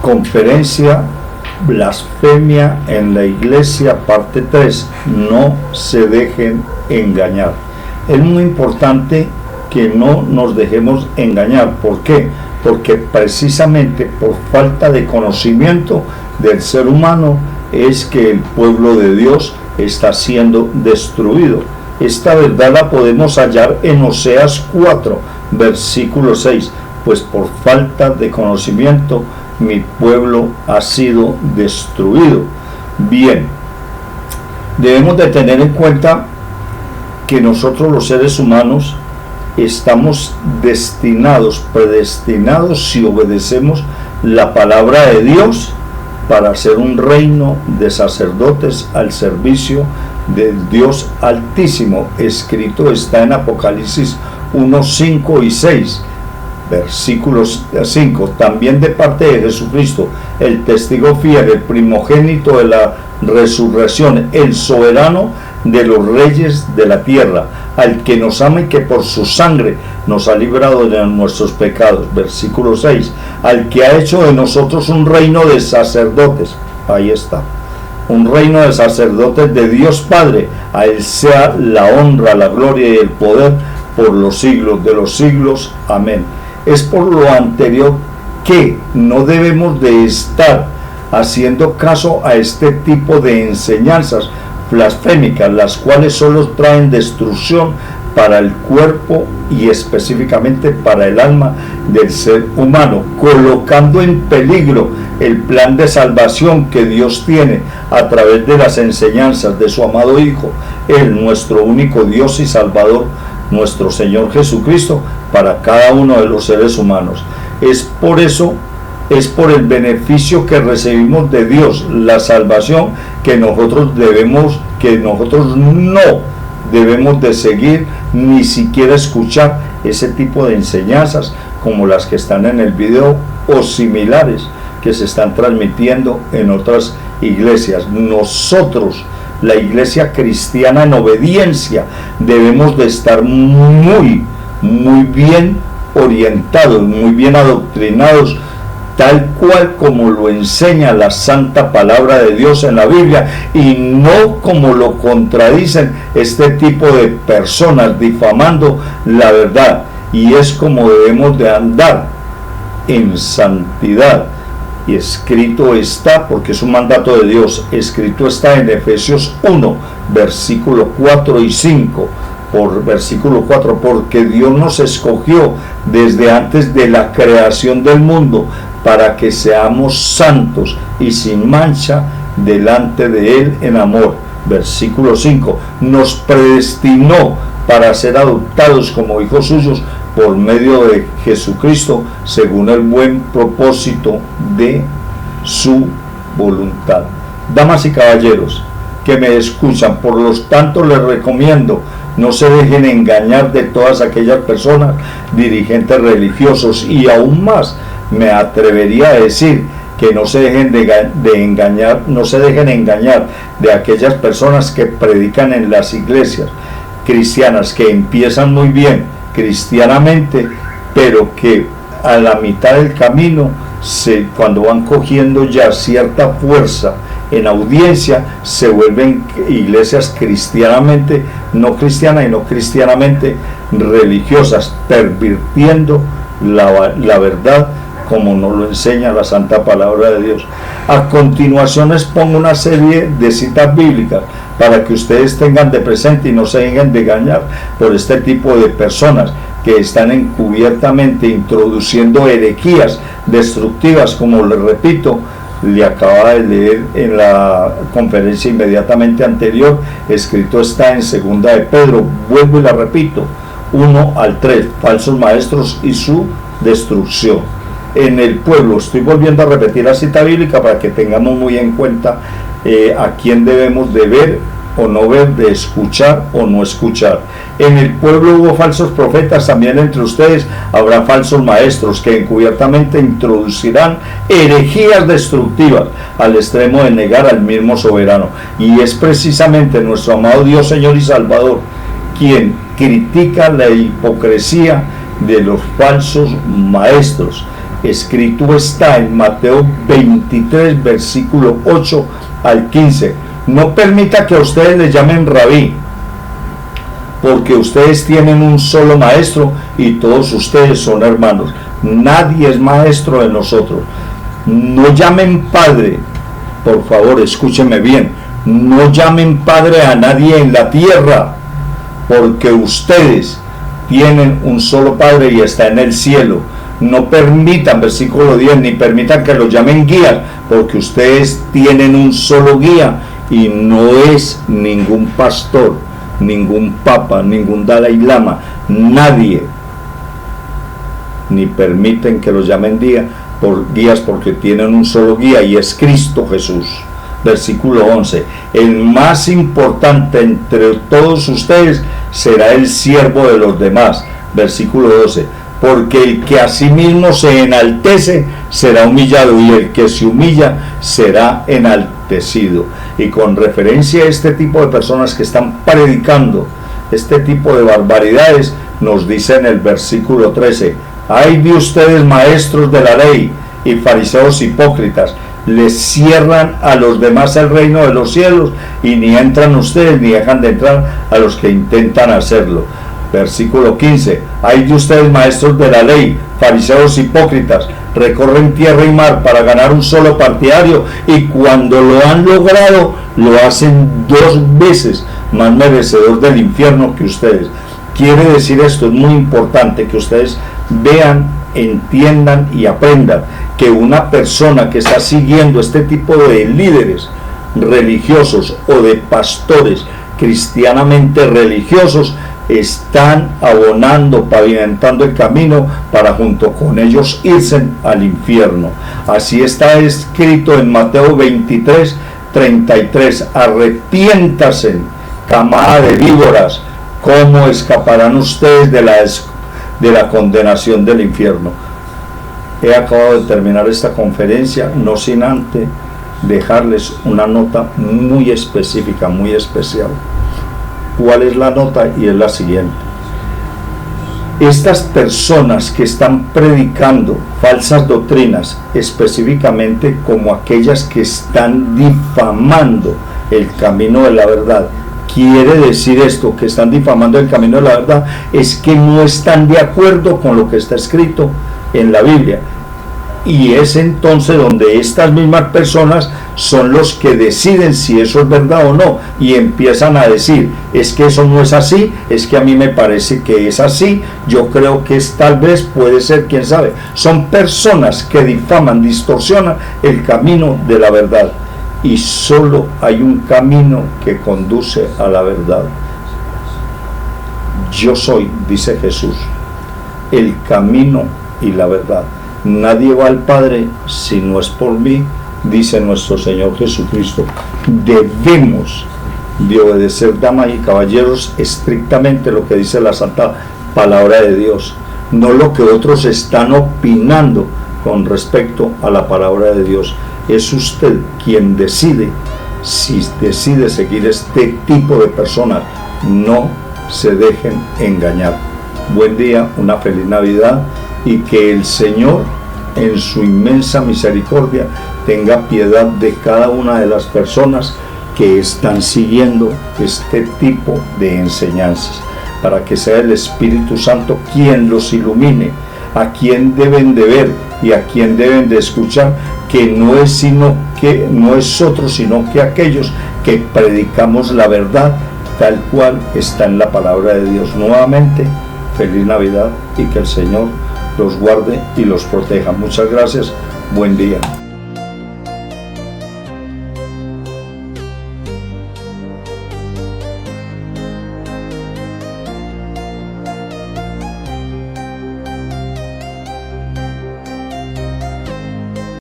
Conferencia Blasfemia en la Iglesia, parte 3. No se dejen engañar. Es muy importante que no nos dejemos engañar. ¿Por qué? Porque precisamente por falta de conocimiento del ser humano es que el pueblo de Dios está siendo destruido. Esta verdad la podemos hallar en Oseas 4, versículo 6. Pues por falta de conocimiento mi pueblo ha sido destruido. Bien, debemos de tener en cuenta que nosotros los seres humanos estamos destinados, predestinados, si obedecemos la palabra de Dios, para ser un reino de sacerdotes al servicio del Dios Altísimo. Escrito está en Apocalipsis 1, 5 y 6. Versículos 5, también de parte de Jesucristo, el testigo fiel, el primogénito de la resurrección, el soberano de los reyes de la tierra, al que nos ama y que por su sangre nos ha librado de nuestros pecados. Versículo 6, al que ha hecho de nosotros un reino de sacerdotes. Ahí está, un reino de sacerdotes de Dios Padre. A él sea la honra, la gloria y el poder por los siglos de los siglos. Amén. Es por lo anterior que no debemos de estar haciendo caso a este tipo de enseñanzas blasfémicas, las cuales solo traen destrucción para el cuerpo y específicamente para el alma del ser humano, colocando en peligro el plan de salvación que Dios tiene a través de las enseñanzas de su amado Hijo, Él, nuestro único Dios y Salvador, nuestro Señor Jesucristo, para cada uno de los seres humanos. Es por eso, es por el beneficio que recibimos de Dios, la salvación, que nosotros no debemos de seguir, ni siquiera escuchar ese tipo de enseñanzas como las que están en el video o similares que se están transmitiendo en otras iglesias. Nosotros, la iglesia cristiana en obediencia, debemos de estar muy bien orientados, muy bien adoctrinados, tal cual como lo enseña la santa palabra de Dios en la Biblia, y no como lo contradicen este tipo de personas difamando la verdad. Y es como debemos de andar en santidad. Y escrito está, porque es un mandato de Dios, escrito está en Efesios 1, versículo 4 y 5, por versículo 4, porque Dios nos escogió desde antes de la creación del mundo para que seamos santos y sin mancha delante de Él en amor. Versículo 5, nos predestinó para ser adoptados como hijos suyos por medio de Jesucristo, según el buen propósito de su voluntad. Damas y caballeros que me escuchan, por lo tanto les recomiendo, no se dejen engañar de todas aquellas personas, dirigentes religiosos, y aún más me atrevería a decir que no se dejen no se dejen engañar de aquellas personas que predican en las iglesias cristianas, que empiezan muy bien cristianamente, pero que a la mitad del camino, cuando van cogiendo ya cierta fuerza en audiencia, se vuelven iglesias cristianamente no cristianas y no cristianamente religiosas, pervirtiendo la verdad como nos lo enseña la santa palabra de Dios. A continuación les pongo una serie de citas bíblicas para que ustedes tengan de presente y no se dejen de engañar por este tipo de personas que están encubiertamente introduciendo herejías destructivas, como les repito, le acaba de leer en la conferencia inmediatamente anterior. Escrito está en segunda de Pedro, vuelvo y la repito, 1 al 3, falsos maestros y su destrucción. En el pueblo, estoy volviendo a repetir la cita bíblica para que tengamos muy en cuenta a quién debemos de ver o no ver, de escuchar o no escuchar. En el pueblo hubo falsos profetas, también entre ustedes habrá falsos maestros que encubiertamente introducirán herejías destructivas al extremo de negar al mismo soberano. Y es precisamente nuestro amado Dios, Señor y Salvador, quien critica la hipocresía de los falsos maestros, escrito está en Mateo 23, versículo 8 al 15. No permita que a ustedes les llamen rabí, porque ustedes tienen un solo maestro y todos ustedes son hermanos. Nadie es maestro de nosotros. No llamen padre, por favor, escúchenme bien, no llamen padre a nadie en la tierra, porque ustedes tienen un solo padre y está en el cielo. No permitan, versículo 10, ni permitan que los llamen guías, porque ustedes tienen un solo guía, y no es ningún pastor, ningún papa, ningún Dalai Lama, nadie. Ni permiten que los llamen guías, porque tienen un solo guía, y es Cristo Jesús. Versículo 11, el más importante entre todos ustedes será el siervo de los demás. Versículo 12, porque el que a sí mismo se enaltece será humillado, y el que se humilla será enaltecido. Y con referencia a este tipo de personas que están predicando este tipo de barbaridades, nos dice en el versículo 13, ay de ustedes, maestros de la ley y fariseos hipócritas, les cierran a los demás el reino de los cielos, y ni entran ustedes ni dejan de entrar a los que intentan hacerlo. Versículo 15, ay de ustedes, maestros de la ley, fariseos hipócritas, recorren tierra y mar para ganar un solo partidario, y cuando lo han logrado, lo hacen 2 veces más merecedor del infierno que ustedes. Quiere decir esto, es muy importante que ustedes vean, entiendan y aprendan que una persona que está siguiendo este tipo de líderes religiosos o de pastores cristianamente religiosos están abonando, pavimentando el camino para junto con ellos irse al infierno. Así está escrito en Mateo 23, 33, arrepiéntase, camada de víboras, ¿cómo escaparán ustedes de la condenación del infierno? He acabado de terminar esta conferencia, no sin antes dejarles una nota muy específica, muy especial. ¿Cuál es la nota? Y es la siguiente. Estas personas que están predicando falsas doctrinas, específicamente como aquellas que están difamando el camino de la verdad, quiere decir esto, que están difamando el camino de la verdad, es que no están de acuerdo con lo que está escrito en la Biblia. Y es entonces donde estas mismas personas son los que deciden si eso es verdad o no, y empiezan a decir, es que eso no es así, es que a mí me parece que es así, yo creo que es tal vez, puede ser, quién sabe. Son personas que difaman, distorsionan el camino de la verdad, y solo hay un camino que conduce a la verdad. Yo soy, dice Jesús, el camino y la verdad. Nadie va al Padre si no es por mí, dice nuestro Señor Jesucristo. Debemos de obedecer, damas y caballeros, estrictamente lo que dice la santa palabra de Dios, no lo que otros están opinando con respecto a la palabra de Dios. Es usted quien decide si decide seguir este tipo de personas. No se dejen engañar. Buen día, una feliz Navidad, y que el Señor en su inmensa misericordia tenga piedad de cada una de las personas que están siguiendo este tipo de enseñanzas, para que sea el Espíritu Santo quien los ilumine, a quien deben de ver y a quien deben de escuchar, que no es otro sino que aquellos que predicamos la verdad tal cual está en la palabra de Dios. Nuevamente, feliz Navidad, y que el Señor los guarde y los proteja. Muchas gracias, buen día.